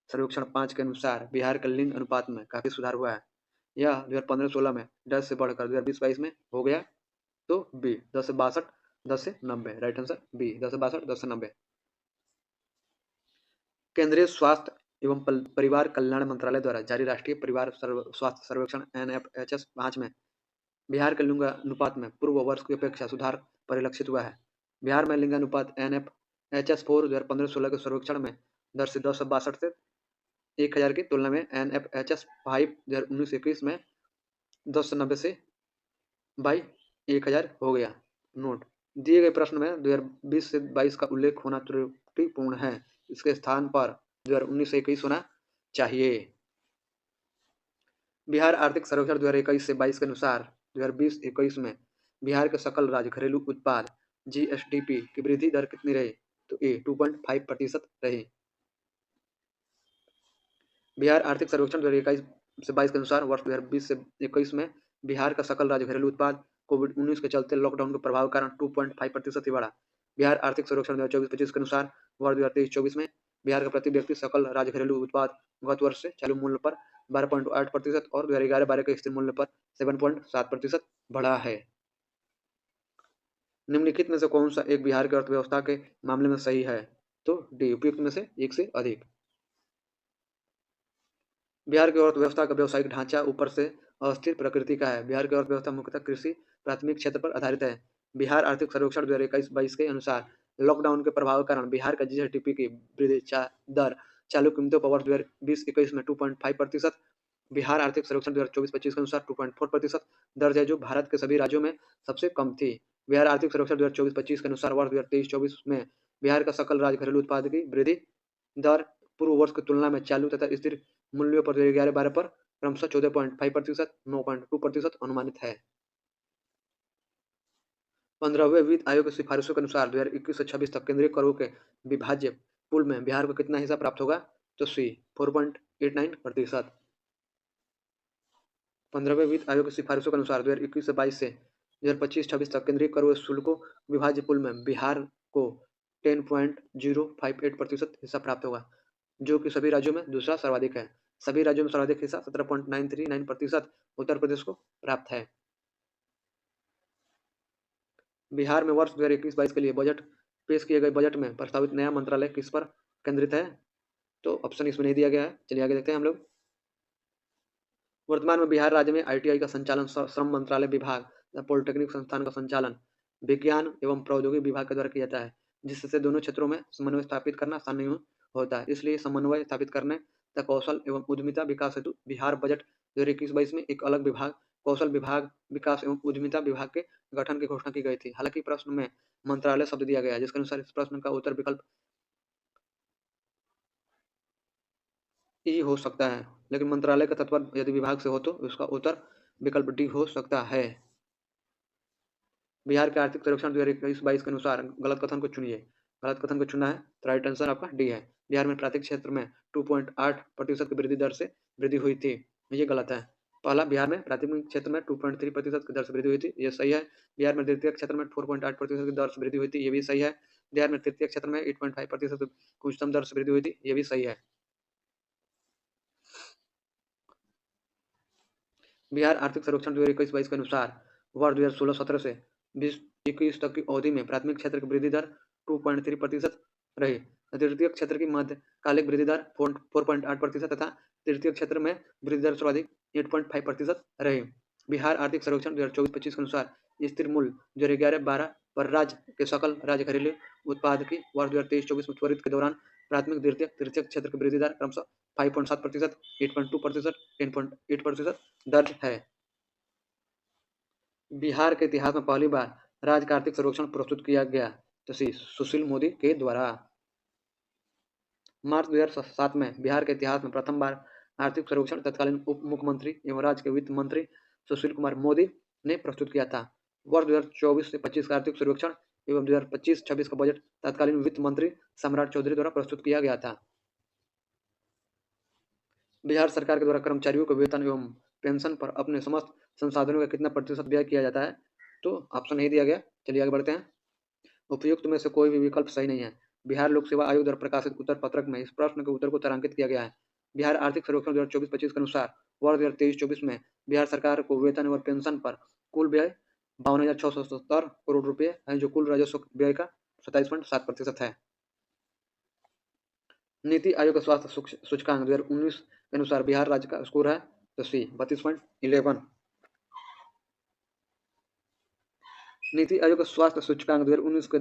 सर्वेक्षण 5 के अनुसार बिहार के लिंग अनुपात में काफी सुधार हुआ है। यह 2015-16 में 10 से बढ़कर 2020-22 में हो गया। तो बी 10 से 62, 10 से 90, राइट आंसर बी 10 से 62, 10 से 90। केंद्रीय स्वास्थ्य एवं परिवार कल्याण मंत्रालय द्वारा जारी राष्ट्रीय परिवार स्वास्थ्य सर्वेक्षण NFHS 5 में बिहार के लिंगानुपात में पूर्व वर्ष की अपेक्षा सुधार परिलक्षित हुआ है। बिहार में लिंगानुपात NFHS 4 2015-16 के सर्वेक्षण में दर से 1062 से 1000 की तुलना में NFHS 5 2019-21 में 1090 से बाई 1000 हो गया। नोट, दिए गए प्रश्न में 2020 से 22 का उल्लेख होना त्रुटिपूर्ण है। इसके स्थान पर 2019 से 21 होना चाहिए। बिहार आर्थिक सर्वेक्षण 2021 से 22 के अनुसार 2020-21 में बिहार के सकल राज्य घरेलू उत्पाद GSDP की वृद्धि दर कितनी रही? तो ए 2.5% रही। बिहार आर्थिक सर्वेक्षण 2021 से 22 के अनुसार वर्ष 2020 से 21 में बिहार का सकल राज्य घरेलू उत्पाद कोविड-19 के चलते लॉकडाउन के प्रभाव के कारण 2.5% ही बढ़ा। बिहार आर्थिक सर्वेक्षण 2024-25 के अनुसार वर्ष 2023-24 में बिहार का प्रति व्यक्ति सकल राज्य घरेलू उत्पाद गत वर्ष से चालू मूल्य पर 12.8% और 2011-12 के स्थिर मूल्य पर 7.7% बढ़ा है। निम्नलिखित में से कौन सा एक बिहार की अर्थव्यवस्था के मामले में सही है? तो डी उपयुक्त में से एक से अधिक। बिहार की अर्थव्यवस्था का व्यावसायिक ढांचा ऊपर से अस्थिर प्रकृति का है। बिहार की अर्थव्यवस्था मुख्यतः कृषि प्राथमिक क्षेत्र पर आधारित है। बिहार आर्थिक सर्वेक्षण 2021-22 के अनुसार लॉकडाउन के प्रभाव के कारण बिहार का GSDP की वृद्धि दर चालू कीमतों पर वर्ष 2020-21 में 2.5%, बिहार आर्थिक सर्वेक्षण 2024-25 के अनुसार 2.4% दर्ज है, जो भारत के सभी राज्यों में सबसे कम थी। बिहार आर्थिक सर्वेक्षण 2024-25 के अनुसार वर्ष 2023-24 में बिहार का सकल राज्य घरेलू उत्पाद की वृद्धि दर पूर्व वर्ष की तुलना में चालू तथा स्थिर मूल्यों पर 2011-12 पर क्रमशः 14.5%, 9.2% अनुमानित है। 15वें वित्त आयोग की सिफारिशों के अनुसार 2021 से 26 तक केंद्रीय करों के विभाज्य पूल में बिहार को कितना हिस्सा प्राप्त होगा? तो सी 4.89%। 15वें वित्त आयोग की सिफारिशों के अनुसार 2021 से 22 से 2025-26 तक केंद्रीय कर व शुल्कों विभाज्य पूल में बिहार को 10.058% हिस्सा प्राप्त होगा, जो कि सभी राज्यों में दूसरा सर्वाधिक है। सभी राज्यों में सर्वाधिक हिस्सा 17.939% उत्तर प्रदेश को प्राप्त है। बिहार में वर्ष 2021-22 के लिए बजट पेश किए गए बजट में प्रस्तावित नया मंत्रालय किस पर केंद्रित है? तो ऑप्शन इसमें नहीं दिया गया है। चलिए आगे देखते हैं हम लोग। वर्तमान में बिहार राज्य में ITI का संचालन श्रम मंत्रालय विभाग या पॉलिटेक्निक संस्थान का संचालन विज्ञान एवं प्रौद्योगिकी विभाग के द्वारा किया जाता है, जिससे दोनों क्षेत्रों में समन्वय स्थापित करना आसान नहीं होता है। इसलिए समन्वय स्थापित करने तथा कौशल एवं उद्यमिता विकास हेतु बिहार बजट 2021-22 में एक अलग विभाग कौशल विभाग विकास एवं उद्यमिता विभाग के गठन की घोषणा की गई थी। हालांकि प्रश्न में मंत्रालय शब्द दिया गया है, जिसके अनुसार इस प्रश्न का उत्तर विकल्प ई हो सकता है, लेकिन मंत्रालय का तात्पर्य यदि विभाग से हो तो उसका उत्तर विकल्प डी हो सकता है। बिहार के आर्थिक सर्वेक्षण 2021-22 के अनुसार गलत कथन को चुनिए। गलत कथन को चुनना है तो राइट आंसर आपका डी है। बिहार में प्राथमिक क्षेत्र में 2.8% की वृद्धि दर से वृद्धि हुई थी, ये गलत है। पहला, बिहार में प्राथमिक क्षेत्र में 2.3% की दर से वृद्धि हुई थी, ये सही है। बिहार में द्वितीय क्षेत्र में 4.8% की दर से वृद्धि हुई थी, ये भी सही है। बिहार में तृतीय क्षेत्र में 8.5% की उच्चतम दर से वृद्धि हुई थी, ये भी सही है। बिहार आर्थिक सर्वेक्षण 2021-22 के अनुसार वर्ष 2016-17 से 2021 तक की अवधि में प्राथमिक क्षेत्र की वृद्धि दर 2.3% रही। द्वितीय क्षेत्र की मध्यकालिक वृद्धि दर 4.8% तथा तृतीय क्षेत्र में वृद्धि दर सर्वाधिक 8.5% रही। बिहार आर्थिक सर्वेक्षण 2024-25 के अनुसार स्थिर मूल्य 2011-12 पर राज्य के सकल राज्य घरेलू उत्पाद की वर्ष 2023-24 में त्वरित के दौरान प्राथमिक द्वितीय तृतीय क्षेत्र की वृद्धि दर क्रमशः 5.7%, 8.2%, 10.8% दर्ज है। बिहार के इतिहास में पहली बार राज्य का आर्थिक सर्वेक्षण प्रस्तुत किया गया, तो सुशील मोदी के द्वारा। मार्च 2007 में बिहार के इतिहास में प्रथम बार आर्थिक सर्वेक्षण तत्कालीन उप मुख्यमंत्री एवं राज्य के वित्त मंत्री सुशील कुमार मोदी ने प्रस्तुत किया था। वर्ष 2024 से 25 का आर्थिक सर्वेक्षण एवं 2025-26 का बजट तत्कालीन वित्त मंत्री सम्राट चौधरी द्वारा प्रस्तुत किया गया था। बिहार सरकार के द्वारा कर्मचारियों को वेतन एवं पेंशन पर अपने समस्त संसाधनों का कितना प्रतिशत व्यय किया जाता है? तो ऑप्शन नहीं दिया गया। चलिए आगे बढ़ते हैं। उपयुक्त में से कोई भी विकल्प सही नहीं है। बिहार लोक सेवा आयोग द्वारा प्रकाशित उत्तर पत्रक में इस प्रश्न के उत्तर को तारांकित किया गया है। बिहार आर्थिक सर्वेक्षण 2024-25 के अनुसार वर्ष 2023-24 में बिहार सरकार को वेतन और पेंशन पर कुल व्यय 52,670 करोड़ रुपए है, जो कुल राजस्व व्यय का 27.7% है। नीति आयोग का स्वास्थ्य सूचकांक 2019 के अनुसार बिहार राज्य का स्कोर है तो सी 32.11। नीति आयोग का स्वास्थ्य सूचकांक 2019 के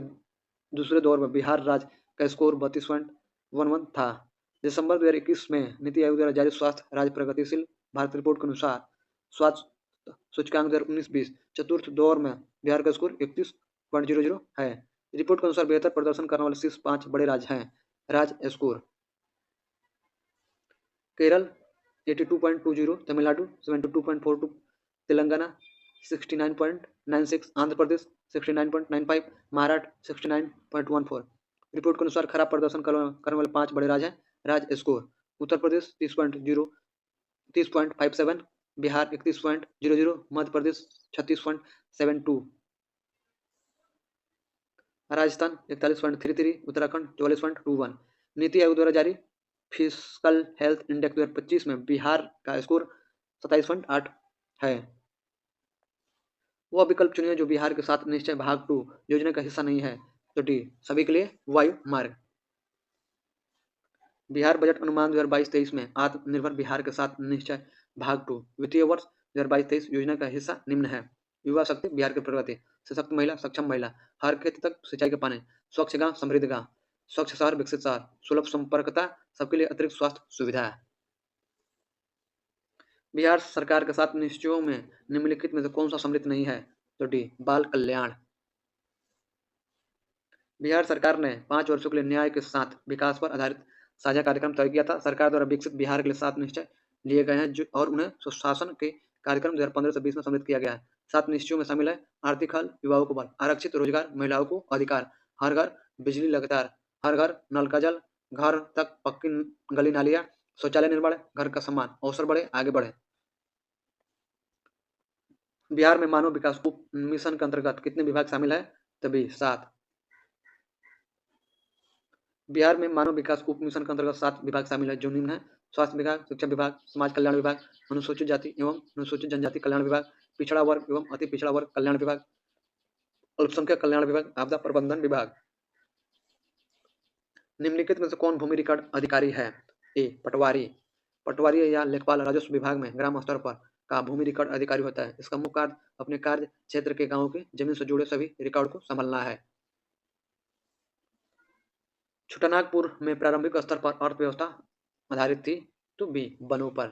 दूसरे दौर में बिहार राज्य का स्कोर 32.11 था। दिसंबर 2021 में नीति आयोग द्वारा जारी स्वास्थ्य राज्य प्रगतिशील भारत रिपोर्ट के अनुसार स्वास्थ्य सूचकांक 2019-20 चतुर्थ दौर में बिहार का स्कोर 31.00 है। रिपोर्ट के अनुसार बेहतर प्रदर्शन करने वाले शीर्ष 5 बड़े राज्य हैं। राज्य स्कोर: केरल 82.20, तमिलनाडु 72.42, तेलंगाना 69.96, आंध्र प्रदेश 69.95, महाराष्ट्र 69.14। रिपोर्ट के अनुसार खराब प्रदर्शन करने वाले 5 बड़े राज्य हैं। राज्य स्कोर: उत्तर प्रदेश 30.57, बिहार 31.00, मध्य प्रदेश 36.72, राजस्थान 41.33, उत्तराखंड 44.21। नीति आयोग द्वारा जारी फिजिकल हेल्थ इंडेक्स 2025 में बिहार का स्कोर 27.8 है। वह विकल्प चुनिए जो बिहार के साथ निश्चय भाग 2 योजना का हिस्सा नहीं है तो डी सभी के लिए वायु मार्ग। बिहार बजट अनुमान 2022-23 में आत्मनिर्भर बिहार के साथ निश्चय भाग 2 वित्तीय वर्ष 2022-23 योजना का हिस्सा निम्न है: युवा शक्ति बिहार की प्रगति, सशक्त महिला, सक्षम महिला, हर खेत तक सिंचाई के पानी, स्वच्छ गांव समृद्ध गांव, स्वच्छ शहर विकसित शहर, सुलभ संपर्कता, सबके लिए अतिरिक्त स्वास्थ्य सुविधा। बिहार सरकार के साथ निश्चयों में निम्नलिखित में से कौन सा सम्मिलित नहीं है तो डी बाल कल्याण। बिहार सरकार ने 5 वर्षों के लिए न्याय के साथ विकास पर आधारित साझा कार्यक्रम तय किया था। सरकार द्वारा विकसित बिहार के लिए 7 निश्चय लिए गए हैं और उन्हें सुशासन के कार्यक्रम 2015 से 20 में सम्मिलित किया गया है। 7 निश्चयों में शामिल है: आर्थिक हल, युवाओं को बल, आरक्षित रोजगार, महिलाओं को अधिकार, हर घर बिजली लगातार, हर घर नल का जल, घर तक पक्की गली नालियां, शौचालय निर्माण, घर का सम्मान, अवसर बढ़े आगे बढ़े। बिहार में मानव विकास उप मिशन के अंतर्गत कितने विभाग शामिल है तो बी 7। बिहार में मानव विकास उप मिशन के अंतर्गत 7 विभाग शामिल है जो निम्न है: स्वास्थ्य विभाग, शिक्षा विभाग, समाज कल्याण विभाग, अनुसूचित जाति एवं अनुसूचित जनजाति कल्याण विभाग, पिछड़ा वर्ग एवं अति पिछड़ा वर्ग कल्याण विभाग, अल्पसंख्यक कल्याण विभाग, आपदा प्रबंधन विभाग। निम्नलिखित में से कौन भूमि रिकॉर्ड अधिकारी है? ए पटवारी। पटवारी या लेखपाल राजस्व विभाग में ग्राम स्तर पर का भूमि रिकॉर्ड अधिकारी होता है। इसका मुख्य कार्य अपने कार्य क्षेत्र के गांवों की जमीन से जुड़े सभी रिकॉर्ड को संभालना है। छोटानागपुर में प्रारंभिक स्तर पर अर्थव्यवस्था आधारित थी तो बी वनों पर।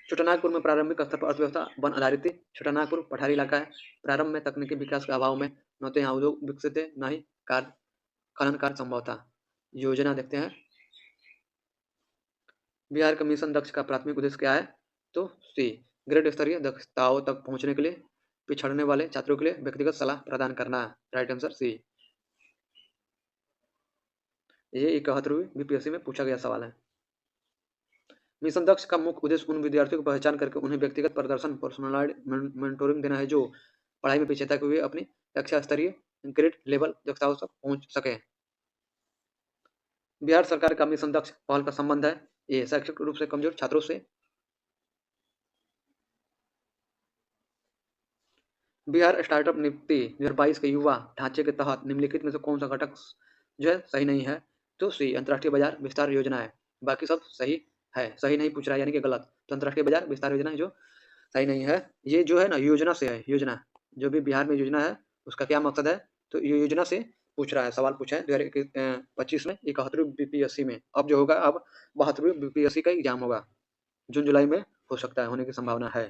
छोटानागपुर में प्रारंभिक स्तर पर अर्थव्यवस्था वन आधारित थी। छोटानागपुर पठारी इलाका है। प्रारंभ में तकनीकी विकास के अभाव में न तो यहाँ उद्योग विकसित थे न ही खनन कार्य संभव था। योजना देखते हैं। बिहार का मिशन दक्ष का प्राथमिक उद्देश्य क्या है तो सी ग्रेड स्तरीय दक्षताओं तक पहुंचने के लिए पिछड़ने वाले छात्रों के लिए व्यक्तिगत सलाह प्रदान करना। Right answer C. ये 71वीं बीपीएससी में पूछा गया सवाल है। मिशन दक्ष का मुख्य उद्देश्य उन विद्यार्थियों को पहचान करके उन्हें व्यक्तिगत प्रदर्शन पर्सनलाइज्ड मेंटोरिंग देना है जो पढ़ाई में पीछे तक हुए अपनी कक्षा स्तरीय ग्रेड लेवल दक्षताओं तक पहुंच सके। बिहार सरकार का मिशन दक्ष पहल का संबंध है ये शैक्षिक रूप से कमजोर छात्रों से। बिहार स्टार्टअप नीति 2022 के युवा ढांचे के तहत निम्नलिखित में से कौन सा घटक जो है सही नहीं है तो सी अंतर्राष्ट्रीय बाजार विस्तार योजना है। बाकी सब सही है, सही नहीं पूछ रहा है यानी कि गलत। तो अंतर्राष्ट्रीय बाजार विस्तार योजना है जो सही नहीं है। ये जो है ना योजना से है, योजना जो भी बिहार में योजना है उसका क्या मकसद है तो ये योजना से पूछ रहा है, सवाल पूछा है 2025 में 71वीं बीपीएससी में। अब जो होगा अब 72वीं बीपीएससी का एग्जाम होगा, जून जुलाई में हो सकता है, होने की संभावना है।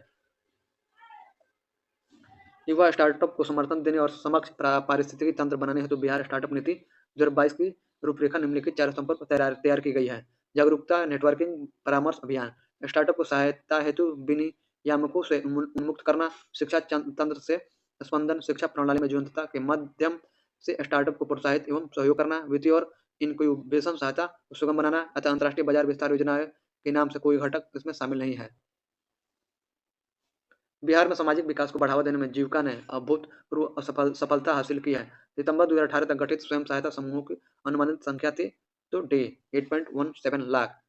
युवा स्टार्टअप को समर्थन देने और समक्ष पारिस्थितिकी तंत्र बनाने हेतु बिहार स्टार्टअप नीति 2022 की रूपरेखा निम्नलिखित 4 स्तंभों पर तैयार की गई है। जागरूकता, नेटवर्किंग, परामर्श अभियान, स्टार्टअप को सहायता हेतु विनियामकों से उन्मुक्त करना, शिक्षा तंत्र से स्पंदन, शिक्षा प्रणाली में जीवंतता के माध्यम से स्टार्टअप को प्रोत्साहित एवं सहयोग करना, वित्तीय और इनक्यूबेशन सहायता सुगम बनाना। अतः अंतर्राष्ट्रीय बाजार विस्तार योजना के नाम से कोई घटक इसमें शामिल नहीं है। बिहार में सामाजिक विकास को बढ़ावा देने में जीविका ने अभूतपूर्व सफलता हासिल की है। सितंबर 2018 तक गठित स्वयं सहायता समूहों की अनुमानित संख्या थी तो डी 8.17 लाख।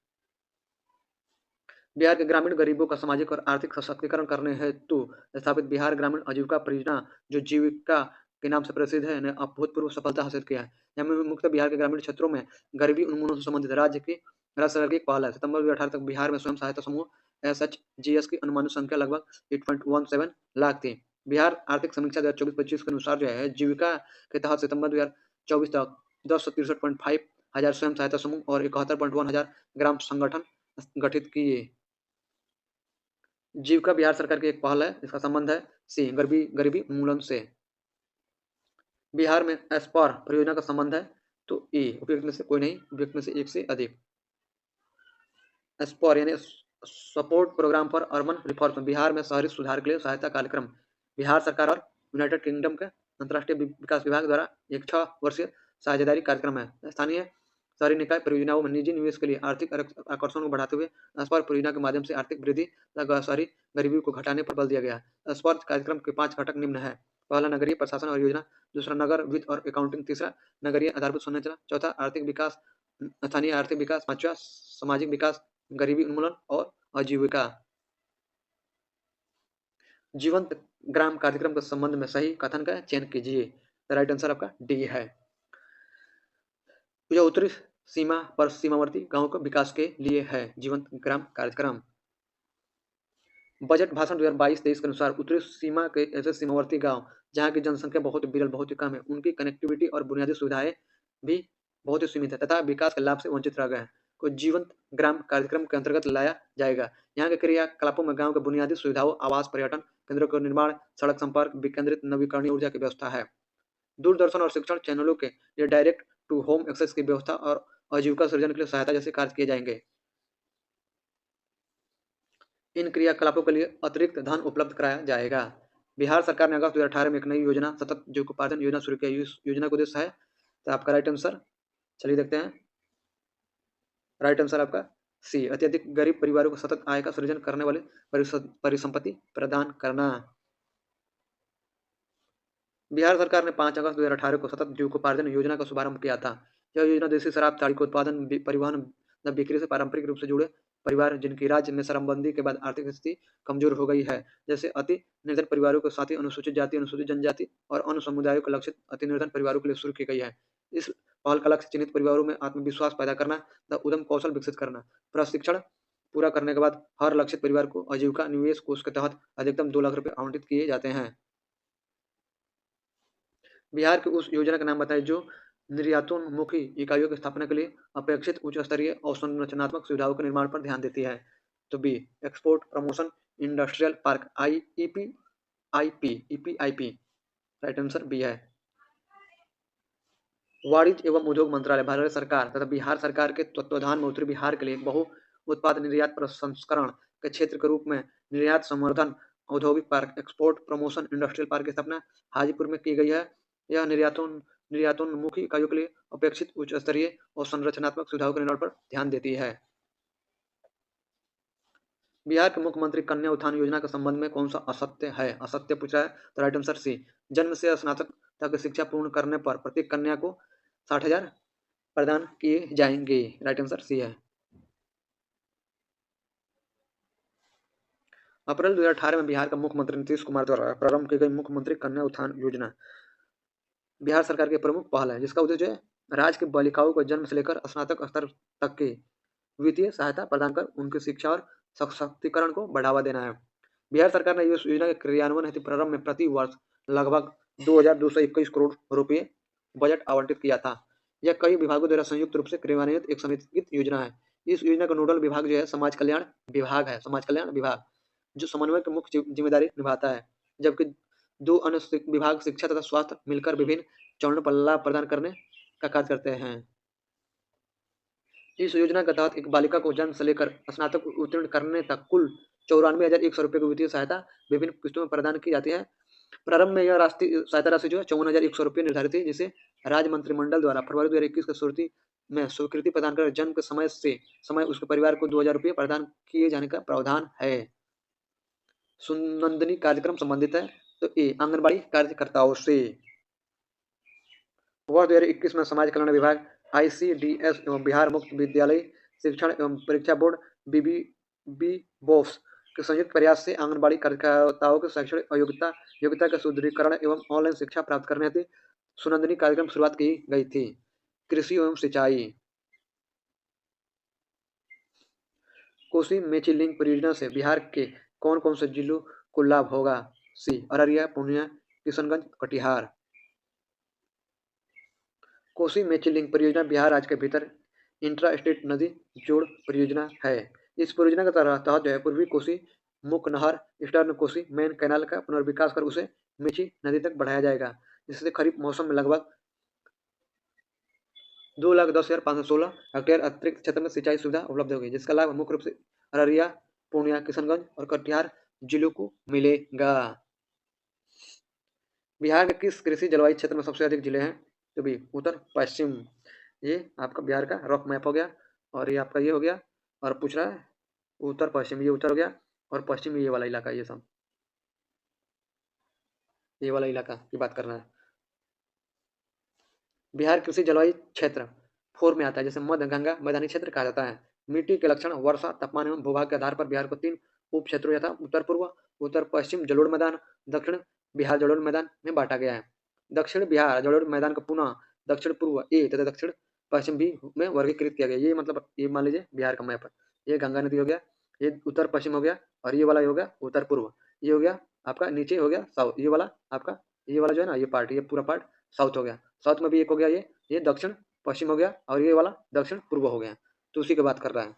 बिहार के ग्रामीण गरीबों का सामाजिक और आर्थिक सशक्तिकरण करने हेतु स्थापित बिहार ग्रामीण आजीविका परियोजना, जो जीविका के नाम से प्रसिद्ध है, ने अभूतपूर्व सफलता हासिल किया है। यह मुख्य बिहार के ग्रामीण क्षेत्रों में गरीबी उन्मूलन से संबंधित राज्य सरकार की एक पहल है। सितंबर 2018 तक बिहार में स्वयं सहायता समूह SHGs की अनुमानित संख्या लगभग 8.17 लाख थी। बिहार आर्थिक समीक्षा 2024-25 के अनुसार जो है, जीविका के तहत सितंबर 2024 तक 10,63.5 हजार स्वयं सहायता समूह और 71.1 हजार ग्राम संगठन गठित किए। जीविका बिहार सरकार की एक पहल है। इसका संबंध है सी गरीबी उन्मूलन से। बिहार में एस्पर परियोजना का संबंध है तो ई उपयुक्त में से कोई नहीं, उपयुक्त में से एक से अधिक। एस्पर यानी support programme for urban reform, Bihar में शहरी सुधार के लिए सहायता कार्यक्रम। बिहार सरकार और यूनाइटेड किंगडम के अंतर्राष्ट्रीय विकास विभाग द्वारा एक 6 वर्षीय साझेदारी कार्यक्रम है। स्थानीय शहरी निकाय परियोजनाओं में निजी निवेश के लिए आर्थिक आकर्षण को बढ़ाते हुए एस्पर परियोजना के माध्यम से आर्थिक वृद्धि तथा शहरी गरीबी को घटाने पर बल दिया गया है। एस्पर कार्यक्रम के 5 घटक निम्न है। पहला, नगरीय प्रशासन और योजना। दूसरा, नगर वित्त और अकाउंटिंग। तीसरा, नगरीय आधारभूत संरचना। चौथा, आर्थिक विकास, स्थानीय आर्थिक विकास। पांचवा, सामाजिक विकास, गरीबी उन्मूलन और आजीविका। जीवंत ग्राम कार्यक्रम के संबंध में सही कथन का चयन कीजिए। राइट आंसर आपका डी है। यह उत्तरी सीमा पर सीमावर्ती गांवों के विकास के लिए है जीवंत ग्राम कार्यक्रम। बजट भाषण 2022-23 के अनुसार उत्तरी सीमा के ऐसे सीमावर्ती गांव जहां की जनसंख्या बहुत विरल, बहुत ही कम है, उनकी कनेक्टिविटी और बुनियादी सुविधाएं भी बहुत ही सीमित है तथा विकास के लाभ से वंचित रह गए हैं, को जीवंत ग्राम कार्यक्रम के अंतर्गत लाया जाएगा। यहाँ के क्रियाकलापों में गांव के बुनियादी सुविधाओं, आवास, पर्यटन केंद्रों का निर्माण, सड़क संपर्क, विकेंद्रित नवीकरणीय ऊर्जा की व्यवस्था है। दूरदर्शन और शिक्षण चैनलों के लिए डायरेक्ट टू होम एक्सेस की व्यवस्था और आजीविका सृजन के लिए सहायता जैसे कार्य किए जाएंगे। इन क्रियाकलापों के लिए अतिरिक्त धन उपलब्ध कराया जाएगा। बिहार सरकार ने अगस्त 2018 में एक नई योजना सतत जीविकोपार्जन योजना शुरू किया। इस योजना का उद्देश्य है, तो आपका राइट आंसर चलिए देखते हैं। राइट आंसर आपका सी, अत्यधिक गरीब परिवारों को सतत आय का सृजन करने वाले परिसंपत्ति प्रदान करना। बिहार सरकार ने 5 अगस्त 2018 को सतत जीविकोपार्जन योजना का शुभारंभ किया था। यह योजना देसी शराब, ताड़ी के उत्पादन, परिवहन व बिक्री से पारंपरिक रूप से जुड़े परिवार जिनकी राज्य में शराबबंदी के बाद आर्थिक स्थिति कमजोर हो गई है, जैसे अति निर्धन परिवारों के साथ ही अनुसूचित जाति, अनुसूचित जनजाति और अन्य समुदायों को लक्षित अति निर्धन परिवारों के लिए शुरू की गई है। इस पहल का लक्ष्य चिन्हित परिवारों में आत्मविश्वास पैदा करना तथा उद्यम कौशल विकसित करना। प्रशिक्षण पूरा करने के बाद हर लक्षित परिवार को आजीविका निवेश कोष के तहत अधिकतम 2 लाख रुपए आवंटित किए जाते हैं। बिहार की उस योजना का नाम बताएं जो निर्यातोन्मुखी इकाइयों की स्थापना के लिए अपेक्षित उच्च स्तरीय और संरचनात्मक सुविधाओं के निर्माण पर ध्यान देती है। तो B, export promotion industrial park, EPIP. Right answer B है। वाणिज्य एवं उद्योग मंत्रालय भारत सरकार तथा बिहार सरकार के तत्वाधान में उत्तरी बिहार के लिए बहु उत्पाद निर्यात प्रसंस्करण के क्षेत्र के रूप में निर्यात संवर्धन औद्योगिक park, export promotion industrial park की स्थापना हाजीपुर में की गई है। यह निर्यातोन्मुखी इकाइयों के लिए अपेक्षित उच्च स्तरीय और संरचनात्मक सुविधाओं के निर्माण पर ध्यान देती है। बिहार के मुख्यमंत्री कन्या उत्थान योजना के संबंध में कौन सा असत्य है? असत्य पूछा है तो राइट आंसर सी, जन्म से स्नातक तक शिक्षा पूर्ण करने पर प्रत्येक कन्या को 60,000 प्रदान किए जाएंगे। राइट आंसर सी है। अप्रैल 2018 में बिहार का मुख्यमंत्री नीतीश कुमार द्वारा प्रारंभ की गई मुख्यमंत्री कन्या उत्थान योजना बिहार सरकार की प्रमुख पहल है, जिसका उद्देश्य है राज्य की बालिकाओं को जन्म से लेकर स्नातक स्तर तक की वित्तीय सहायता प्रदान कर उनकी शिक्षा और सशक्तिकरण को बढ़ावा देना है। बिहार सरकार ने इस योजना के क्रियान्वयन हेतु प्रारंभ में प्रति वर्ष लगभग 2,221 करोड़ रुपये बजट आवंटित किया था। यह कई विभागों द्वारा संयुक्त रूप से क्रियान्वित एक समेकित योजना है। इस योजना का नोडल विभाग जो है समाज कल्याण विभाग है, समाज कल्याण विभाग, जो समन्वय की मुख्य जिम्मेदारी निभाता है, जबकि 2 अन्य विभाग शिक्षा तथा स्वास्थ्य मिलकर विभिन्न चरणों पर लाभ प्रदान करने का कार्य करते हैं। इस योजना के तहत एक बालिका को जन्म से लेकर स्नातक उत्तीर्ण करने तक कुल 94,100 रुपये की वित्तीय सहायता विभिन्न किस्तों में प्रदान की जाती है। प्रारंभ में यह राष्ट्रीय सहायता राशि जो है 54,100 रुपये निर्धारित थी, जिसे राज्य मंत्रिमंडल द्वारा फरवरी 2021 की सूची में स्वीकृति प्रदान कर जन्म के समय उसके परिवार को 2,000 रुपये प्रदान किए जाने का प्रावधान है। सुनंदनी कार्यक्रम संबंधित है? तो ए आंगनबाड़ी कार्यकर्ताओं से। वर्ष 2021 में समाज कल्याण विभाग, ICDS एवं बिहार मुक्त विद्यालय शिक्षण एवं परीक्षा बोर्ड BBB बोस के संयुक्त प्रयास से आंगनबाड़ी कार्यकर्ताओं की शैक्षणिक योग्यता का सुदृढ़ीकरण एवं ऑनलाइन शिक्षा प्राप्त करने हेतु सुनंदनी कार्यक्रम की शुरुआत की गई थी। कृषि एवं सिंचाई। कोसी मेची लिंक परियोजना से बिहार के कौन कौन से जिलों को लाभ होगा? सी अररिया, पूर्णिया, किशनगंज, कटिहार। कोसी मेची लिंक परियोजना बिहार राज्य के भीतर इंट्रा स्टेट नदी जोड़ परियोजना है। इस परियोजना के तहत जो है पूर्वी कोसी मुख्य नहर ईस्टर्न कोसी मेन कैनाल का पुनर्विकास कर उसे मेची नदी तक बढ़ाया जाएगा, जिससे खरीफ मौसम में लगभग 2,10,516 हेक्टेयर अतिरिक्त क्षेत्र में सिंचाई सुविधा उपलब्ध होगी, जिसका लाभ मुख्य रूप से अररिया, पूर्णिया, किशनगंज और कटिहार जिलों को मिलेगा। बिहार के किस कृषि जलवायु क्षेत्र में सबसे अधिक जिले हैं? तो भी उत्तर पश्चिम। ये आपका बिहार का रफ मैप हो गया और ये आपका ये हो गया और पूछ रहा है उत्तर पश्चिम, ये उत्तर हो गया और पश्चिम ये वाला इलाका, ये सब ये वाला इलाका की बात करना है। बिहार कृषि जलवायु क्षेत्र 4 में आता है, जैसे मध्य गंगा मैदानी क्षेत्र कहा जाता है। मिट्टी के लक्षण, वर्षा, तापमान एवं भूभाग के आधार पर बिहार को 3 उप क्षेत्रों यथा उत्तर पूर्व, उत्तर पश्चिम जलोढ़ मैदान, दक्षिण बिहार जलोढ़ मैदान में बांटा गया है। दक्षिण बिहार जलोढ़ मैदान को पुनः दक्षिण पूर्व ए तथा दक्षिण पश्चिम बी में वर्गीकृत किया गया। ये मतलब ये मान लीजिए बिहार का मैप है। ये गंगा नदी हो गया, ये उत्तर पश्चिम हो गया और ये वाला हो गया उत्तर पूर्व। ये हो गया आपका नीचे हो गया साउथ, ये वाला आपका ये वाला जो है ना ये पार्ट, ये पूरा पार्ट साउथ हो गया। साउथ में भी एक हो गया ये दक्षिण पश्चिम हो गया और ये वाला दक्षिण पूर्व हो गया। तो उसी की बात कर रहा है।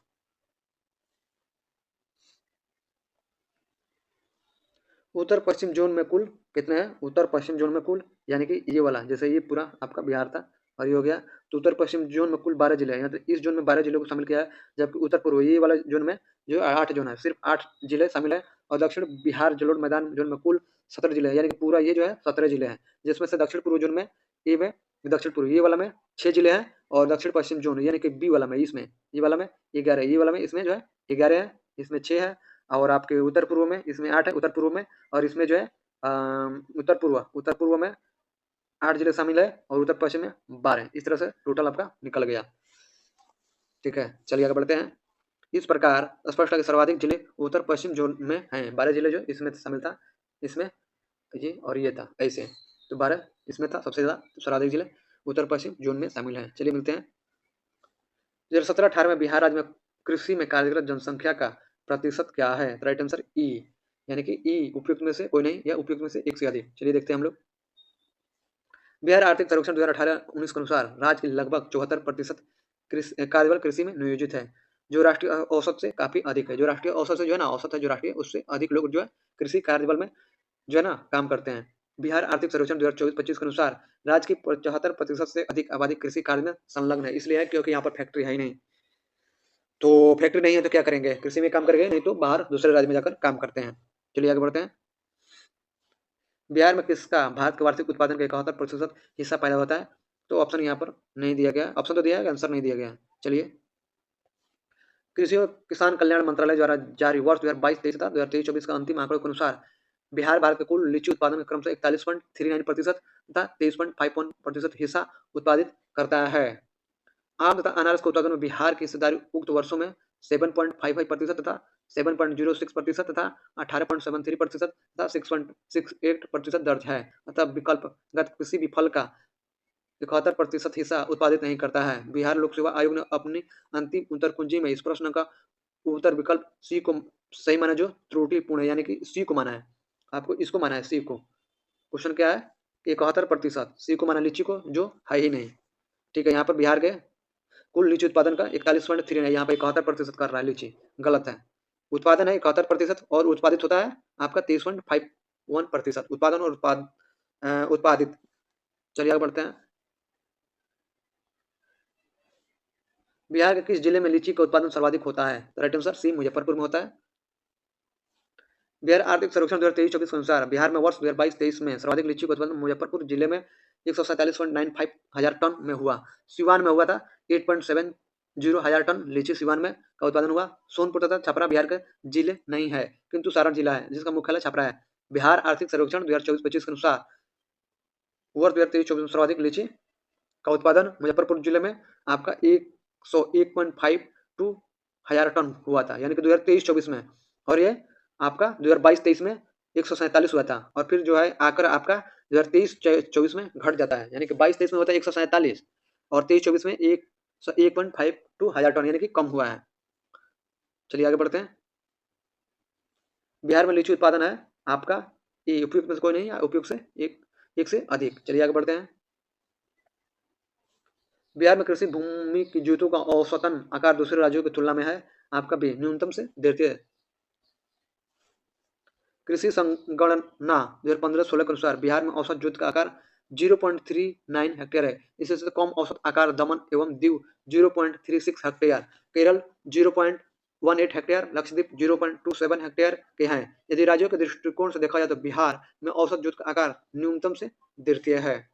उत्तर पश्चिम जोन में कुल कितने हैं? उत्तर पश्चिम जोन में कुल यानी कि ये वाला जैसे ये पूरा आपका बिहार था और ये हो गया, तो उत्तर पश्चिम जोन में कुल 12 जिले हैं। तो इस जोन में 12 जिलों को शामिल किया है, जबकि उत्तर पूर्व ये वाला जोन में जो 8 जोन है, सिर्फ 8 जिले शामिल है। और दक्षिण बिहार जलोढ़ मैदान जोन में कुल 17 जिले हैं, यानी कि पूरा ये जो है 17 जिले हैं, जिसमें से दक्षिण पूर्व जोन में ए में दक्षिण पूर्व ये वाला में 6 जिले हैं और दक्षिण पश्चिम जोन यानी कि बी वाला में इसमें ये वाला में 11, ये वाला में इसमें जो है 11 है, इसमें 6 है और आपके उत्तर पूर्व में इसमें 8 है उत्तर पूर्व में और इसमें जो है उत्तर पूर्व में 8 जिले शामिल है और उत्तर पश्चिम में 12। इस तरह से टोटल आपका निकल गया। ठीक है, चलिए आगे बढ़ते हैं। इस प्रकार स्पष्ट है कि सर्वाधिक जिले उत्तर पश्चिम जोन में हैं। 12 जिले जो इसमें शामिल था, इसमें ये और ये था ऐसे, तो 12 इसमें था सबसे ज़्यादा, तो सर्वाधिक जिले उत्तर पश्चिम जोन में शामिल हैं। चलिए मिलते हैं। 2017-18 में बिहार राज्य में कृषि में कार्यरत जनसंख्या का प्रतिशत क्या है? तो राइट आंसर ई, यानी कि ई उपयुक्त में से कोई नहीं या उपयुक्त में से एक से अधिक। चलिए देखते हैं हम लोग। बिहार आर्थिक सर्वेक्षण 2018-19 के अनुसार राज्य के लगभग 74% कार्यबल कृषि में नियोजित है, जो राष्ट्रीय औसत से काफी अधिक है। जो राष्ट्रीय औसत से जो है ना औसत है जो राष्ट्रीय उससे अधिक लोग जो है कृषि कार्यबल में जो है ना काम करते हैं। बिहार आर्थिक सर्वेक्षण 2024-25 के अनुसार राज्य की 75% से अधिक आबादी कृषि कार्य में संलग्न है। इसलिए है क्योंकि यहाँ पर फैक्ट्री है ही नहीं, तो फैक्ट्री नहीं है तो क्या करेंगे? कृषि में काम करेंगे, नहीं तो बाहर दूसरे राज्य में जाकर काम करते हैं। चलिए आगे बढ़ते हैं। बिहार में किसका भारत के वार्षिक उत्पादन का 71% हिस्सा पैदा होता है? तो ऑप्शन यहाँ पर नहीं दिया गया, ऑप्शन तो दिया है, आंसर नहीं दिया गया। चलिए, कृषि और किसान कल्याण मंत्रालय द्वारा जारी वर्ष 2022-23 तथा 2023-24 का अंतिम आंकड़ों के अनुसार बिहार भारत के कुल लीची उत्पादन के क्रम से 41.39% तथा 23.51% हिस्सा उत्पादित करता है। आम तथा अनारस के उत्पादन में बिहार की हिस्सेदारी उक्त वर्षों में 7.55% तथा 7.06% तथा 18.73% तथा 6.68% दर्ज है। अतः विकल्पगत किसी भी फल का 71% हिस्सा उत्पादित नहीं करता है। बिहार लोक सेवा आयोग ने अपनी अंतिम उत्तर कुंजी में इस प्रश्न का उत्तर विकल्प सी को सही माना, जो त्रुटिपूर्ण है, यानी कि सी को माना है। आपको इसको माना है, सी को। क्वेश्चन क्या है? 71%, सी को माना लीची को, जो है ही नहीं। ठीक है, यहाँ पर बिहार के कुल लीची उत्पादन का 41.3 है, यहाँ पर 71% कर रहा है लीची, गलत है। उत्पादन है 71% और उत्पादित होता है आपका 23.51%। उत्पादन और उत्पादित। चलिए आगे बढ़ते हैं। बिहार के किस जिले में लीची का उत्पादन सर्वाधिक होता है? राइट आंसर सी, मुजफ्फरपुर में होता है। बिहार आर्थिक सर्वेक्षण 2023-24 के अनुसार बिहार में वर्ष 2022-23 में सर्वाधिक लीची का उत्पादन मुजफ्फरपुर जिले में 147.95 हजार टन में हुआ। सिवान में हुआ था 8.7 0,000 टन लीची सिवान में का उत्पादन हुआ। सोनपुर तथा छपरा बिहार के जिले नहीं है, किंतु सारण जिला है जिसका मुख्यालय छपरा है। बिहार आर्थिक सर्वेक्षण 2024-25 के अनुसार वर्ष 2023-24 में सर्वाधिक लीची का उत्पादन मुजफ्फरपुर जिले में आपका 101.52 हजार टन हुआ था, यानी कि 2023-24 में। और ये आपका 2022-23 में 147 हुआ था, और फिर जो है आकर आपका 2023-24 में घट जाता है, यानी कि 22-23 में होता है 147 और 23-24 में 1.52 हजार टन, यानी कि कम हुआ है। चलिए आगे बढ़ते हैं। बिहार में लीची उत्पादन है आपका ये उपयुक्त में से कोई नहीं है, उपयुक्त से एक से अधिक। चलिए आगे बढ़ते हैं। बिहार में कृषि भूमि की जोतों का औसतन आकार दूसरे राज्यों की तुलना में है आपका भी न्यूनतम से द्वितीय। कृषि संगणना 2015-16 के अनुसार बिहार में औसत जोत का आकार 0.39 हेक्टेयर है। इससे कम औसत आकार दमन एवं Diu 0.36 hectare, Kerala 0.18 hectare, Lakshadweep 0.27 hectare के हैं। यदि राज्यों के दृष्टिकोण से देखा जाए तो बिहार में औसत जोत का आकार न्यूनतम से द्वितीय है।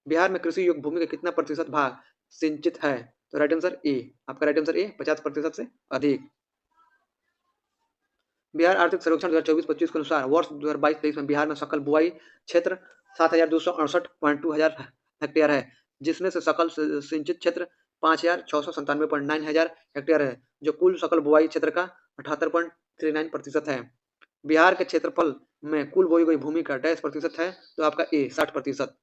बिहार में कृषि योग्य भूमि का कितना प्रतिशत भाग सिंचित है? तो राइट आंसर ए, आपका राइट आंसर ए 50% से अधिक। बिहार आर्थिक सर्वेक्षण 2024-25 के अनुसार वर्ष 2022-23 में बिहार में सकल बुआई क्षेत्र 7,268.2 हजार हेक्टेयर है, जिसमें से सकल सिंचित क्षेत्र 5,697.9 हजार हेक्टेयर है, जो कुल सकल बुआई क्षेत्र का 78.39% है। बिहार के क्षेत्रफल में कुल बोई गई भूमि का डैश प्रतिशत है? तो आपका ए 60%।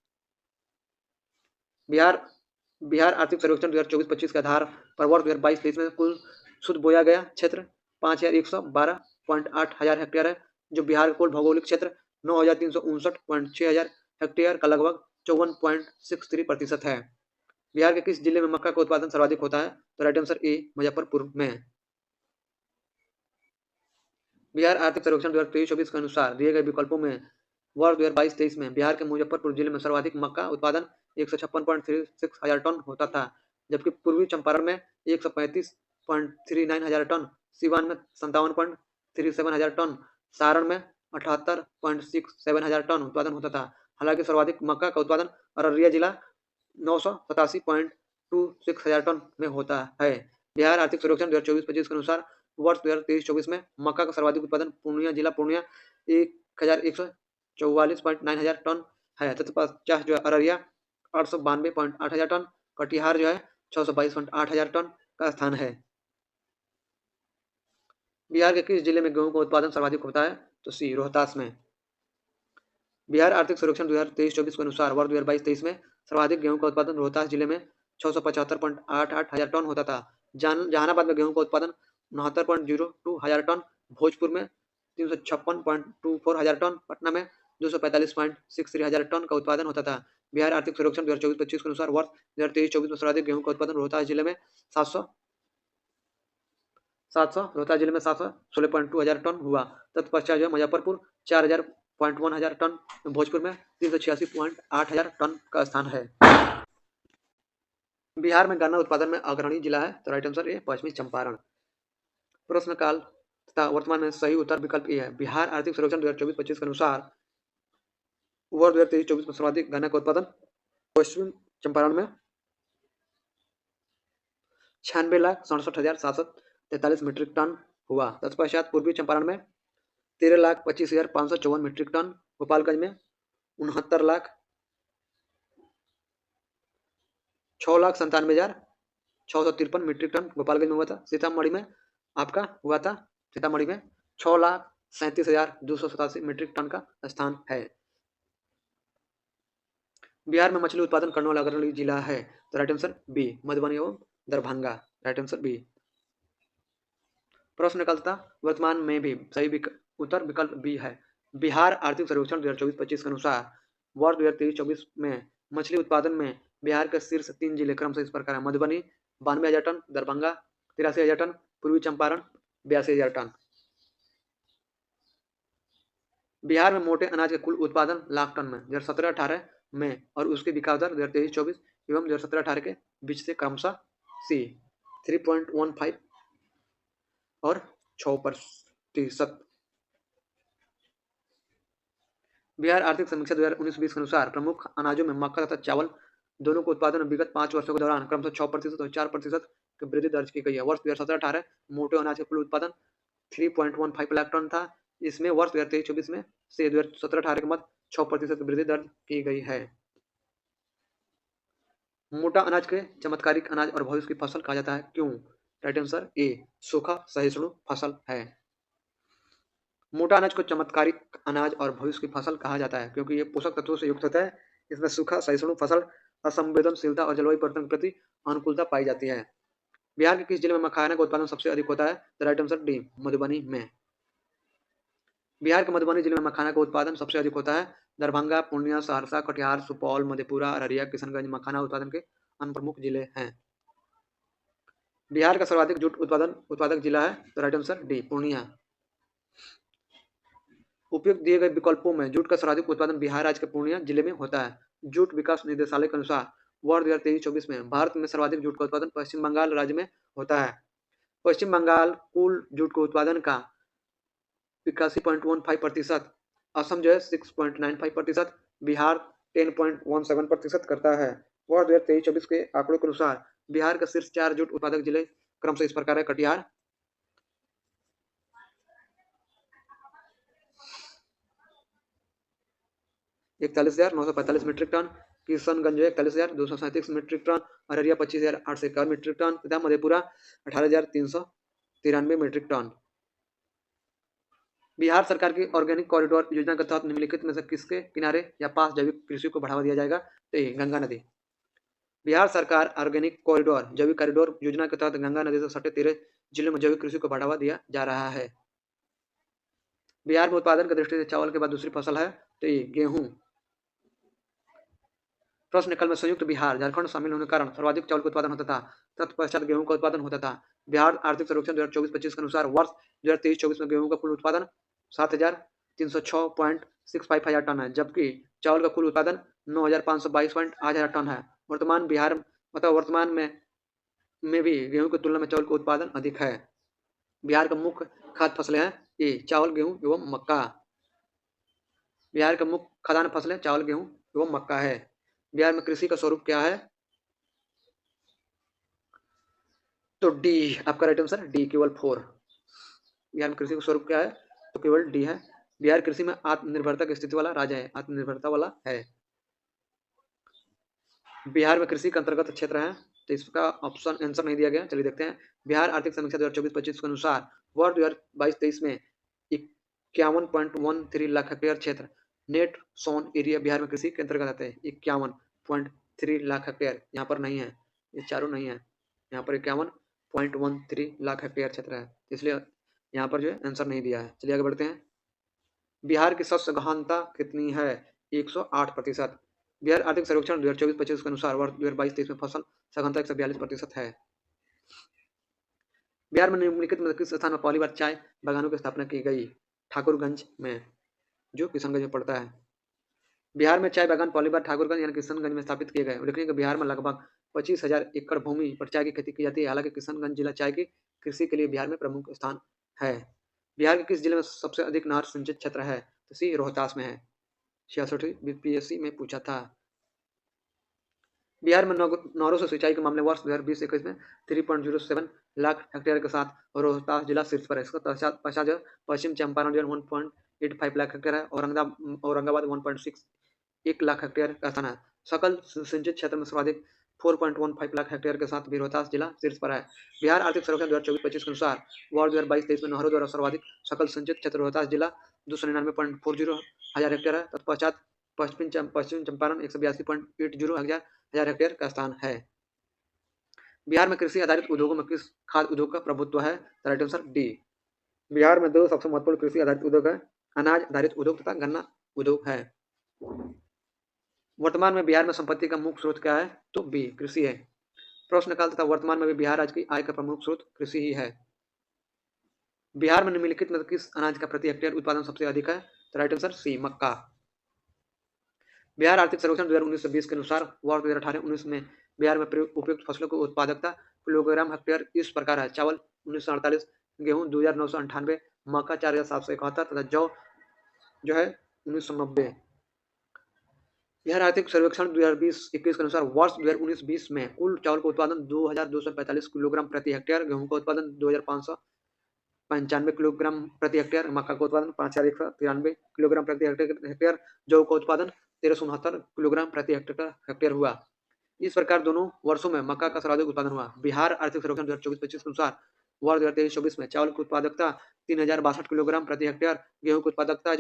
बिहार आर्थिक सर्वेक्षण 2024-25 के आधार पर वर्ष 2022-23 में कुल शुद्ध बोया गया क्षेत्र 5,112.8 हजार हेक्टेयर है, जो बिहार का कुल भौगोलिक क्षेत्र 9,359.6 हजार हेक्टेयर का लगभग 54.63% है। बिहार के किस जिले में मक्का का उत्पादन सर्वाधिक होता है? तो राइट आंसर ए मुजफ्फरपुर में। बिहार आर्थिक सर्वेक्षण 2023-24 के अनुसार दिए गए विकल्पों में वर्ष 2022-23 में बिहार के मुजफ्फरपुर जिले में सर्वाधिक मक्का उत्पादन 156.36 हजार टन होता था, जबकि पूर्वी चंपारण में 135.39 हजार टन, सिवान में 57.37 हजार टन, सारण में 78.67 हजार टन उत्पादन होता था। हालांकि सर्वाधिक मक्का का उत्पादन अररिया जिला 987.26 हजार टन में होता है। बिहार आर्थिक सर्वेक्षण 2024-25 के अनुसार वर्ष 2023-24 में मक्का का सर्वाधिक उत्पादन पूर्णिया जिला पूर्णिया 1,144.9 हजार टन है, तथा 50 जो है अररिया 892.8 हजार टन, कटिहार जो है 622.8 हजार टन का स्थान है। बिहार के किस जिले में गेहूं का उत्पादन सर्वाधिक होता है? तो सी रोहतास में। बिहार आर्थिक सर्वेक्षण 2023-24 के अनुसार वर्ष 2022-23 में सर्वाधिक गेहूं का उत्पादन रोहतास जिले में 675.88 हजार टन होता था। जहानाबाद में गेहूं का उत्पादन 69.02 हजार टन, भोजपुर में 356.24 हजार टन, पटना में 245.63 हजार टन का उत्पादन होता था। बिहार आर्थिक सर्वेक्षण 2024-25 के अनुसार वर्ष 2023-24 में सर्वाधिक गेहूं का उत्पादन रोहतास जिले में 716.2 हजार टन हुआ। तत्पश्चात जो मुजफ्फरपुर 4,000.1 हजार टन, भोजपुर में 386.8 हजार टन का स्थान है। बिहार में गन्ना उत्पादन में अग्रणी जिला है, तो राइट आंसर ए पश्चिमी चंपारण। प्रश्नकाल तथा वर्तमान में सही उत्तर विकल्प ए है। बिहार आर्थिक सर्वेक्षण 2024-25 के अनुसार वर्ष 2023-24 में सर्वाधिक गन्ना का उत्पादन पश्चिमी चंपारण में 96,67,743 मीट्रिक टन हुआ। तत्पश्चात पूर्वी चंपारण में 13,25,554 मीट्रिक टन, गोपालगंज में 6,97,653 मीट्रिक टन गोपालगंज में हुआ था। सीतामढ़ी में आपका हुआ था 6,37,287 मीट्रिक टन का स्थान है। बिहार में मछली उत्पादन करने वाला अग्रणी जिला है, तो राइट आंसर बी मधुबनी एवं दरभंगा, राइट आंसर बी। प्रश्नकालता वर्तमान में भी सही उत्तर विकल्प बी है। बिहार आर्थिक सर्वेक्षण 2024-25 के अनुसार वर्ष 2023-24 में मछली उत्पादन में बिहार के शीर्ष 3 जिले क्रमशः इस प्रकार है: मधुबनी 92,000 टन, दरभंगा 83,000 टन, पूर्वी चंपारण 82,000 टन। बिहार में मोटे अनाज के कुल उत्पादन लाख टन में 2017-18 में और उसकी बिकाऊ दर 2023-24 एवं 2017-18 के बीच से क्रमशः सी 3.15 और 6%। बिहार आर्थिक समीक्षा 2019-20 के अनुसार प्रमुख अनाजों में मक्का तथा चावल दोनों को उत्पादन में विगत 5 वर्षों के दौरान क्रमशः 6% और 4% की वृद्धि दर्ज की गई है। वर्ष 2017-18 मोटे अनाज का कुल उत्पादन 3.15 लाख टन था। इसमें वर्ष 2023-24 में से 2017-18 के मध्य 6% की वृद्धि दर्ज की गई है। मोटा अनाज के चमत्कारिक अनाज और भविष्य की फसल कहा जाता है, क्यों? राइट आंसर ए, सूखा सहिष्णु फसल है। मोटा अनाज को चमत्कारिक अनाज और भविष्य की फसल कहा जाता है क्योंकि ये पोषक तत्वों से युक्त होता है। इसमें सूखा सहिष्णु फसल, असंवेदनशीलता और जलवायु परिवर्तन के प्रति अनुकूलता पाई जाती है। बिहार के किस जिले में मखाना का उत्पादन सबसे अधिक होता है? The right answer D, Madhubani में। बिहार के मधुबनी जिले में मखाना का उत्पादन सबसे अधिक होता है। दरभंगा, पूर्णिया, सहरसा, कटिहार, सुपौल, मधेपुरा, अररिया, किशनगंज मखाना उत्पादन के अन्य प्रमुख जिले हैं। बिहार का सर्वाधिक जूट उत्पादक जिला है, तो राइट आंसर डी, पूर्णिया। उपयुक्त दिए गए विकल्पों में जूट का सर्वाधिक उत्पादन बिहार राज्य के पूर्णिया जिले में होता है। जूट विकास निदेशालय के अनुसार वर्ष 2023-24 में भारत में सर्वाधिक जूट का उत्पादन पश्चिम बंगाल राज्य में होता है। पश्चिम बंगाल कुल जूट के उत्पादन का 81.15%, असम जो है 6.95%, बिहार 10.17% करता है। वर्ष 2023-24 के आंकड़ों के अनुसार बिहार का शीर्ष 4 जूट उत्पादक जिले क्रमशः इस प्रकार है: Katihar 41,945 metric tonne, Kishanganj 41,237 metric tonne, Araria 25,851 metric tonne तथा मधेपुरा 18,393 मीट्रिक टन। बिहार सरकार की ऑर्गेनिक कॉरिडोर योजना के तहत निम्नलिखित में से किसके किनारे या पास जैविक कृषि को बढ़ावा दिया जाएगा? तो गंगा नदी। बिहार सरकार ऑर्गेनिक कॉरिडोर जैविक कॉरिडोर योजना के तहत गंगा नदी से सटे 13 जिलों में जैविक कृषि को बढ़ावा दिया जा रहा है। बिहार में उत्पादन की दृष्टि से चावल के बाद दूसरी फसल है, तो ये गेहूं। प्रश्न निकल में संयुक्त बिहार झारखंड शामिल होने के कारण सर्वाधिक चावल का उत्पादन होता था, तत्पश्चात गेहूं का उत्पादन होता था। बिहार आर्थिक सर्वेक्षण 2024-25 के अनुसार वर्ष 2023-24 में गेहूं का कुल उत्पादन 7,306.65 हजार टन है, जबकि चावल का कुल उत्पादन 9,522.8 हजार टन है। वर्तमान में भी गेहूं की तुलना में चावल का उत्पादन अधिक है। बिहार का मुख्य खाद्य फसलें हैं ये चावल, गेहूं एवं मक्का। बिहार का मुख्य खाद्यान्न फसलें चावल, गेहूं एवं मक्का है। बिहार में कृषि का स्वरूप क्या है? तो डी आपका राइट आंसर, डी केवल 4। बिहार में कृषि का स्वरूप क्या है? तो केवल डी है। बिहार कृषि में आत्मनिर्भरता की स्थिति वाला राज्य है, आत्मनिर्भरता वाला है। बिहार में कृषि के अंतर्गत क्षेत्र है, तो इसका ऑप्शन आंसर नहीं दिया गया। चलिए देखते हैं। बिहार आर्थिक समीक्षा 2024-25 के अनुसार वर्ष 2022-23 में 51.13 लाख हेक्टेयर क्षेत्र नेट सोन एरिया बिहार में कृषि के अंतर्गत आते हैं। 51.3 लाख हेक्टेयर, यहाँ पर नहीं है, ये चारों नहीं है, यहाँ पर 51.13 लाख हेक्टेयर क्षेत्र है, इसलिए यहाँ पर जो है आंसर नहीं दिया है। चलिए आगे बढ़ते हैं। बिहार की शस्य गहनता कितनी है? 108%। बिहार आर्थिक सर्वेक्षण 2024-25 के अनुसार वर्ष 2022-23 में फसल सघनता 142% है। बिहार में निम्नलिखित में किस स्थान में पहली बार चाय बागानों की स्थापना की गई? ठाकुरगंज में, जो किशनगंज में पड़ता है। बिहार में चाय बागान पहली बार ठाकुरगंज यानी किशनगंज में स्थापित किए गए। उल्लेखनीय कि बिहार में लगभग 25,000 एकड़ भूमि पर चाय की खेती की जाती है। हालांकि किशनगंज जिला चाय की कृषि के लिए बिहार में प्रमुख स्थान है। बिहार के किस जिले में सबसे अधिक नहर सिंचित क्षेत्र है? तो सी रोहतास में है। 66 बीपीएससी में पूछा था। बिहार में नहरों से सिंचाई के मामले वर्ष 2020-21 में 3.07 लाख हेक्टेयर के साथ रोहतास जिला शीर्ष पर है। इसका पश्चात पश्चिम चंपारण जो 1.85 लाख हेक्टेयर है, औरंगाबाद 1.61 लाख हेक्टेयर का स्थान है। सकल सिंचित क्षेत्र में सर्वाधिक 4.15 लाख हेक्टेयर के साथ भी रोहतास जिला शीर्ष पर है। बिहार आर्थिक सर्वेक्षण 2024-25 के अनुसार वर्ष 2022-23 में नहरों द्वारा सर्वाधिक सकल सिंचित क्षेत्र रोहतास जिला 299.40 हजार हेक्टेयर है। तत्पश्चात पश्चिम चंपारण 182.80 हजार हेक्टेयर का स्थान है। बिहार में कृषि आधारित उद्योगों में किस खाद्य उद्योग का प्रभुत्व है? Right answer D. बिहार में दो सबसे महत्वपूर्ण कृषि आधारित उद्योग है, अनाज आधारित उद्योग तथा गन्ना उद्योग है। वर्तमान में बिहार में संपत्ति का मुख्य स्रोत क्या है? तो बी, कृषि है। प्रश्नकाल तथा वर्तमान में भी बिहार राज्य की आय का प्रमुख स्रोत कृषि ही है। बिहार में निम्नलिखित में किस अनाज का प्रति हेक्टेयर उत्पादन सबसे अधिक है? तो राइट आंसर सी, मक्का। बिहार आर्थिक सर्वेक्षण 2019-20 के अनुसार वर्ष 2018-19 में बिहार में उपयुक्त फसलों की उत्पादकता किलोग्राम हेक्टेयर इस प्रकार है: चावल 1948, गेहूं 2,998, मक्का 4,771 तथा जौ जो है 1990। बिहार आर्थिक सर्वेक्षण 2020-21 के अनुसार वर्ष 2019-20 में कुल चावल का उत्पादन 2245 किलोग्राम प्रति हेक्टेयर, गेहूं का उत्पादन 2595 किलोग्राम प्रति हेक्टेयर, मक्का का उत्पादन 5193 किलोग्राम प्रति हेक्टेयर, जौ का उत्पादन 1369 किलोग्राम प्रति हेक्टेयर हुआ। इस प्रकार दोनों वर्षों में मक्का का सर्वाधिक उत्पादन हुआ। बिहार आर्थिक सर्वेक्षण 2024-25 के अनुसार वर्ष 2023-24 में चावल की उत्पादकता 3062 किलोग्राम प्रति हेक्टेयर, गेहूं की उत्पादकता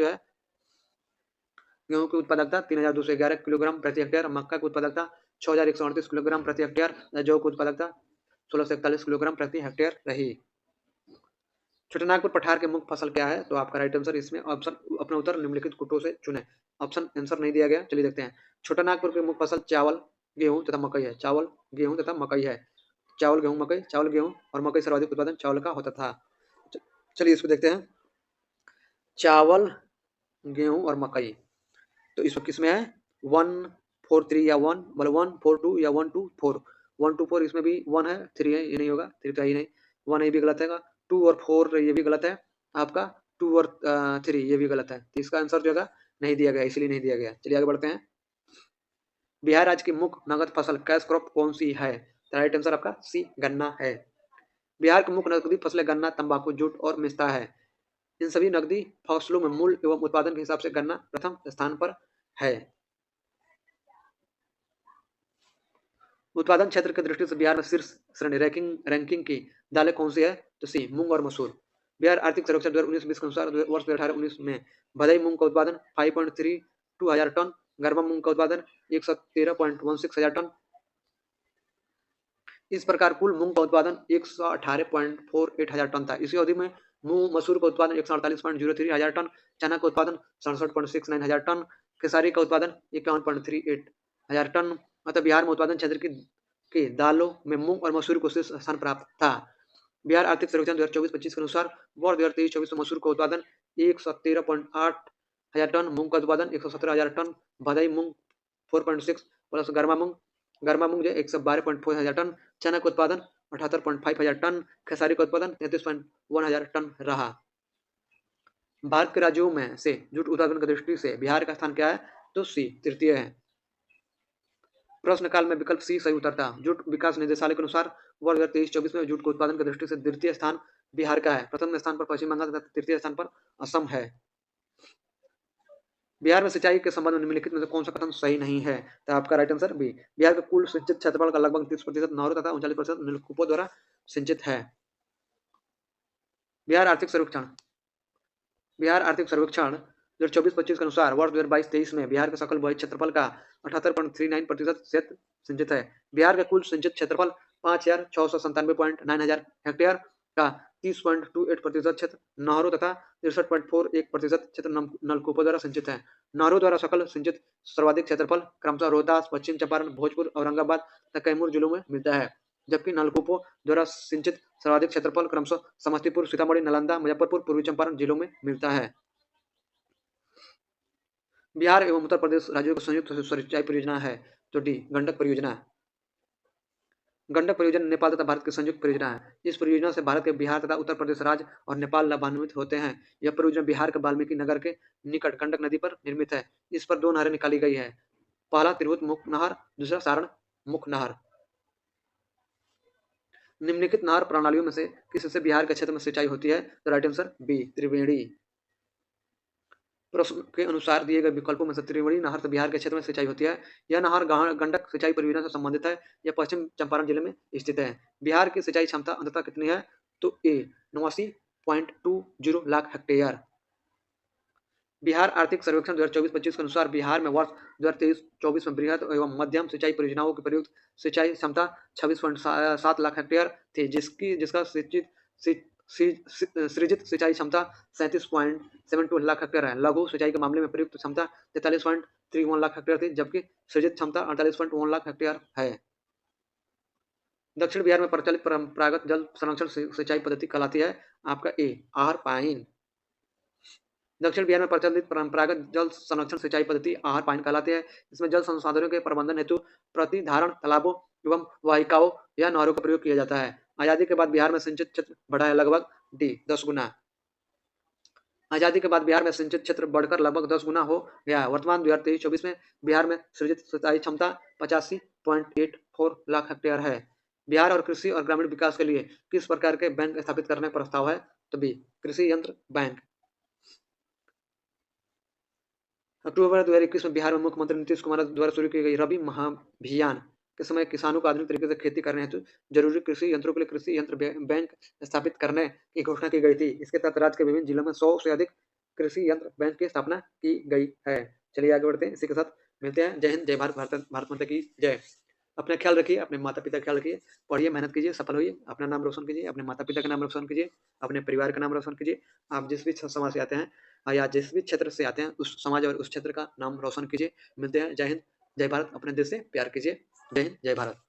3211 किलोग्राम प्रति हेक्टेयर, मक्का की उत्पादकता 6138 किलोग्राम प्रति हेक्टेयर, जौ की उत्पादकता 1641 किलोग्राम प्रति हेक्टेयर रही। छोटानागपुर पठार के मुख्य फसल क्या है? तो आपका राइट आंसर इसमें ऑप्शन, अपना उत्तर निम्नलिखित कुटों से चुने। ऑप्शन आंसर नहीं दिया गया, चलिए देखते हैं। छोटानागपुर के मुख्य फसल चावल, गेहूं तथा मकई है। चावल, गेहूं तथा मकई है। चावल, गेहूं, मकई, चावल, गेहूं और मकई सर्वाधिक उत्पादन चावल का होता था। चलिए इसको देखते हैं। चावल, गेहूं और मकई, तो इसमें किसमें है? 143 या 1 मतलब 142 या 124, 124 इसमें भी 1 है, 3 है, ये नहीं होगा, 3 तो है ही नहीं, 1 ये भी गलत है, 2 और 4 ये भी गलत है आपका, 2 और 3 ये भी गलत है, तो इसका आंसर जो है नहीं दिया गया, इसलिए नहीं दिया गया। चलिए आगे बढ़ते हैं। बिहार राज्य की मुख्य नगद फसल कैश क्रॉप कौन सी है? राइट आंसर आपका सी, गन्ना है। बिहार की मुख्य नकदी फसलें गन्ना, तंबाकू, जूट और मिश्ता है। इन सभी नकदी फसलों में मूल्य एवं उत्पादन के हिसाब से गन्ना प्रथम स्थान पर है। उत्पादन क्षेत्र की दृष्टि से बिहार में शीर्ष श्रेणी रैंकिंग की दालें कौन सी है? तो सी, मूंग और मसूर। बिहार आर्थिक सर्वेक्षण 2019-20 के अनुसार वर्ष 2018-19 में भदई मूंग का उत्पादन 5.32 हजार टन, गर्मा मूंग का उत्पादन 113.16 हजार टन। इस प्रकार कुल मूंग का उत्पादन 118.48 हजार टन था। इसी अवधि में मूंग मसूर का उत्पादन 148.03 हजार टन, चना का उत्पादन 67.69 हजार टन, खेसारी का उत्पादन 51.38 हजार टन। अतः बिहार में उत्पादन क्षेत्र की दालों में मूंग और मसूर को शीर्ष स्थान प्राप्त था। बिहार आर्थिक सर्वेक्षण 2024-25 के अनुसार वर्ष 2023-24 में मसूर का उत्पादन 117.8 हजार टन, मूंग का उत्पादन 117 हजार टन, भदई मूंग 4.6 प्लस गर्मा मूंग जो 112.4 हजार टन, चना का उत्पादन 78.5 हजार टन, खेसारी का उत्पादन 33.1 हजार टन रहा। भारत के राज्यों में से जूट उत्पादन की दृष्टि से बिहार का स्थान क्या है? तो सी, तृतीय है। प्रश्न काल में विकल्प सी सही उत्तर था। जूट विकास निदेशालय के अनुसार वर्ष 2023-24 में जूट के उत्पादन की दृष्टि से द्वितीय स्थान बिहार का है, प्रथम स्थान पर पश्चिम बंगाल तथा तृतीय स्थान पर असम है। बिहार में सिंचाई के संबंध में निम्नलिखित में से कौन सा कथन सही नहीं है? तो आपका राइट आंसर बी, बिहार का कुल सिंचित क्षेत्रफल का लगभग 30% नहरों तथा 39% नलकूपों द्वारा सिंचित है। बिहार आर्थिक सर्वेक्षण 2024-25 के अनुसार वर्ष 2022-23 में बिहार के सकल भूमि क्षेत्रफल का 78.39% क्षेत्र सिंचित है। बिहार का कुल सिंचित क्षेत्रफल 5,697.9 हजार हेक्टेयर का 30.28% क्षेत्र नहरों तथा 63.41% क्षेत्र नलकूपों द्वारा सिंचित है। नहरों द्वारा सकल सिंचित सर्वाधिक क्षेत्रफल क्रमशः रोहतास, पश्चिम चंपारण, भोजपुर, औरंगाबाद तथा कैमूर जिलों में मिलता है, जबकि नलकूपों द्वारा सिंचित सर्वाधिक क्षेत्रफल क्रमशः समस्तीपुर, सीतामढ़ी, नालंदा, मुजफ्फरपुर, पूर्वी चंपारण जिलों में मिलता है। बिहार एवं उत्तर प्रदेश राज्यों की संयुक्त सिंचाई परियोजना है, तो डी, गंडक परियोजना। गंडक परियोजना नेपाल तथा भारत की संयुक्त परियोजना है। इस परियोजना से भारत के बिहार तथा उत्तर प्रदेश राज्य और नेपाल लाभान्वित होते हैं। यह परियोजना बिहार के वाल्मीकि नगर के निकट गंडक नदी पर निर्मित है। इस पर 2 नहरें निकाली गई है, पहला तिरहुत मुख्य नहर, दूसरा सारण मुख्य नहर। निम्नलिखित नहर प्रणालियों में से किससे बिहार के क्षेत्र में सिंचाई होती है? तो राइट आंसर बी, त्रिवेणी। प्रश्न के अनुसार दिए गए विकल्पों में से त्रिवेणी नहर से बिहार के क्षेत्र में सिंचाई होती है। यह नहर गंडक सिंचाई परियोजना से संबंधित है। यह पश्चिम चंपारण जिले में स्थित है। बिहार की सिंचाई क्षमता अंततः कितनी है? तो ए, 89.20 लाख हेक्टेयर। बिहार आर्थिक सर्वेक्षण 2024-25 के अनुसार बिहार में वर्ष 2023-24 में बृहद एवं मध्यम सिंचाई परियोजनाओं की प्रयुक्त सिंचाई क्षमता 26.7 लाख हेक्टेयर थी, जिसका सृजित सिंचाई क्षमता 37.72 लाख हेक्टेयर है। लघु सिंचाई के मामले में प्रयुक्त क्षमता 43.31 लाख हेक्टेयर थी, जबकि सृजित क्षमता 48.1 लाख हेक्टेयर है। दक्षिण बिहार में प्रचलित परंपरागत जल संरक्षण सिंचाई पद्धति कहलाती है आपका ए, आहर पाइन। दक्षिण बिहार में प्रचलित परंपरागत जल संरक्षण सिंचाई पद्धति आहर पाइन कहलाती है। इसमें जल संसाधनों के प्रबंधन हेतु प्रतिधारण तालाबों एवं वाहिकाओं या नहरों का प्रयोग किया जाता है। आजादी के बाद बिहार में सिंचित क्षेत्र बढ़ा है लगभग डी, 10 गुना। आज़ादी के बाद बिहार में सिंचित क्षेत्र बढ़कर लगभग 10 गुना हो गया है। वर्तमान 2023-24 में बिहार में सृजित सिंचाई क्षमता 85.84 लाख हेक्टेयर है। बिहार और कृषि और ग्रामीण विकास के लिए किस प्रकार के बैंक स्थापित करने का प्रस्ताव है? तो बी, कृषि यंत्र बैंक। अक्टूबर 2021 में बिहार में मुख्यमंत्री नीतीश कुमार द्वारा शुरू की गई रबी महाभियान के समय किसानों को आधुनिक तरीके से खेती करने हेतु जरूरी कृषि यंत्रों के लिए कृषि यंत्र बैंक स्थापित करने की घोषणा की गई थी। इसके तहत राज्य के विभिन्न जिलों में 100 से अधिक कृषि यंत्र बैंक की स्थापना की गई है। चलिए आगे बढ़ते हैं, इसी के साथ मिलते हैं। जय हिंद, जय भारत, भारत माता की जय। अपना ख्याल रखिए, अपने माता पिता का ख्याल रखिए, पढ़िए, मेहनत कीजिए, सफल होइए, अपना नाम रोशन कीजिए, अपने माता पिता का नाम रोशन कीजिए, अपने परिवार का नाम रोशन कीजिए। आप जिस भी समाज से आते हैं या जिस भी क्षेत्र से आते हैं उस समाज और उस क्षेत्र का नाम रोशन कीजिए। मिलते हैं। जय हिंद, जय भारत। अपने देश से प्यार कीजिए। जय हिंद, जय भारत।